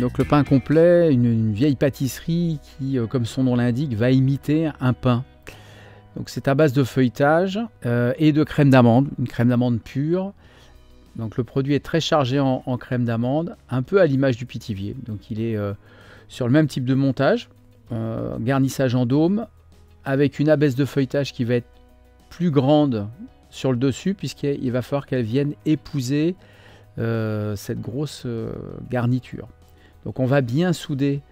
Donc le pain complet, une vieille pâtisserie qui, comme son nom l'indique, va imiter un pain. Donc c'est à base de feuilletage et de crème d'amande, une crème d'amande pure. Donc le produit est très chargé en crème d'amande, un peu à l'image du Pithiviers. Donc il est sur le même type de montage, garnissage en dôme, avec une abaisse de feuilletage qui va être plus grande sur le dessus, puisqu'il va falloir qu'elle vienne épouser cette grosse garniture. Donc on va bien souder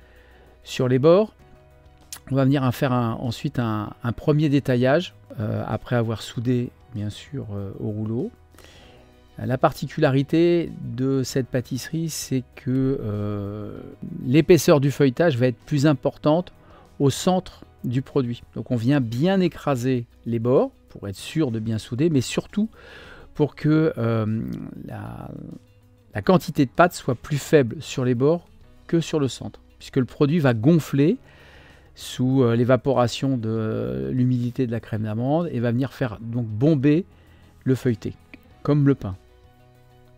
sur les bords. On va venir faire ensuite un premier détaillage, après avoir soudé bien sûr au rouleau. La particularité de cette pâtisserie, c'est que l'épaisseur du feuilletage va être plus importante au centre du produit. Donc on vient bien écraser les bords pour être sûr de bien souder, mais surtout pour que la quantité de pâte soit plus faible sur les bords que sur le centre, puisque le produit va gonfler sous l'évaporation de l'humidité de la crème d'amande et va venir faire donc bomber le feuilleté, comme le pain.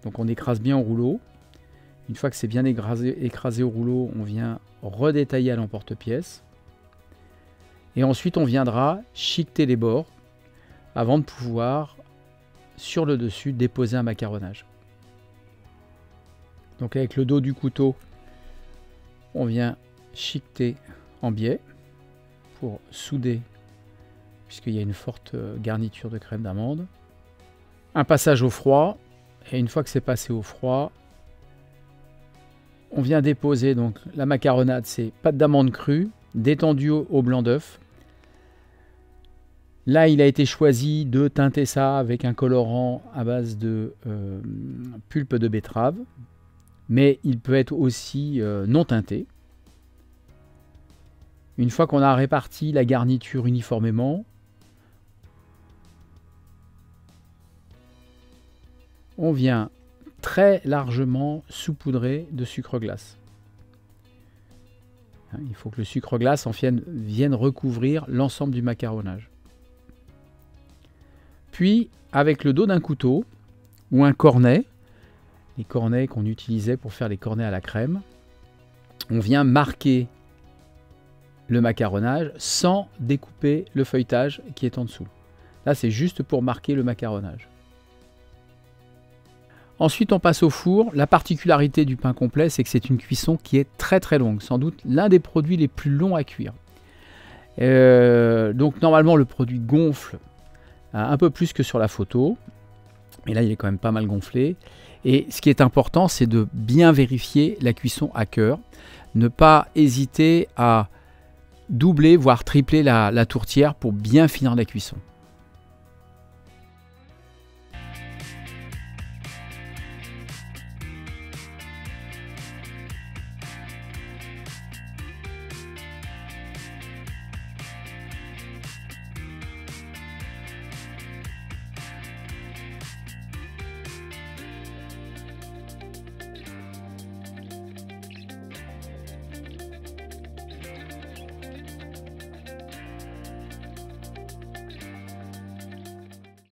Donc on écrase bien au rouleau. Une fois que c'est bien écrasé au rouleau, on vient redétailler à l'emporte-pièce. Et ensuite on viendra chiqueter les bords avant de pouvoir, sur le dessus, déposer un macaronnage. Donc avec le dos du couteau, on vient chiqueter en biais pour souder, puisqu'il y a une forte garniture de crème d'amande. Un passage au froid, et une fois que c'est passé au froid, on vient déposer donc la macaronnade, c'est pâte d'amande crue, détendue au blanc d'œuf. Là, il a été choisi de teinter ça avec un colorant à base de pulpe de betterave, mais il peut être aussi non teinté. Une fois qu'on a réparti la garniture uniformément, on vient très largement saupoudrer de sucre glace. Il faut que le sucre glace vienne recouvrir l'ensemble du macaronnage. Puis, avec le dos d'un couteau ou un cornet, les cornets qu'on utilisait pour faire les cornets à la crème, on vient marquer le macaronnage sans découper le feuilletage qui est en dessous. Là, c'est juste pour marquer le macaronnage. Ensuite, on passe au four. La particularité du pain complet, c'est que c'est une cuisson qui est très très longue, sans doute l'un des produits les plus longs à cuire. Donc normalement, le produit gonfle un peu plus que sur la photo, mais là, il est quand même pas mal gonflé. Et ce qui est important, c'est de bien vérifier la cuisson à cœur, ne pas hésiter à doubler, voire tripler la tourtière pour bien finir la cuisson.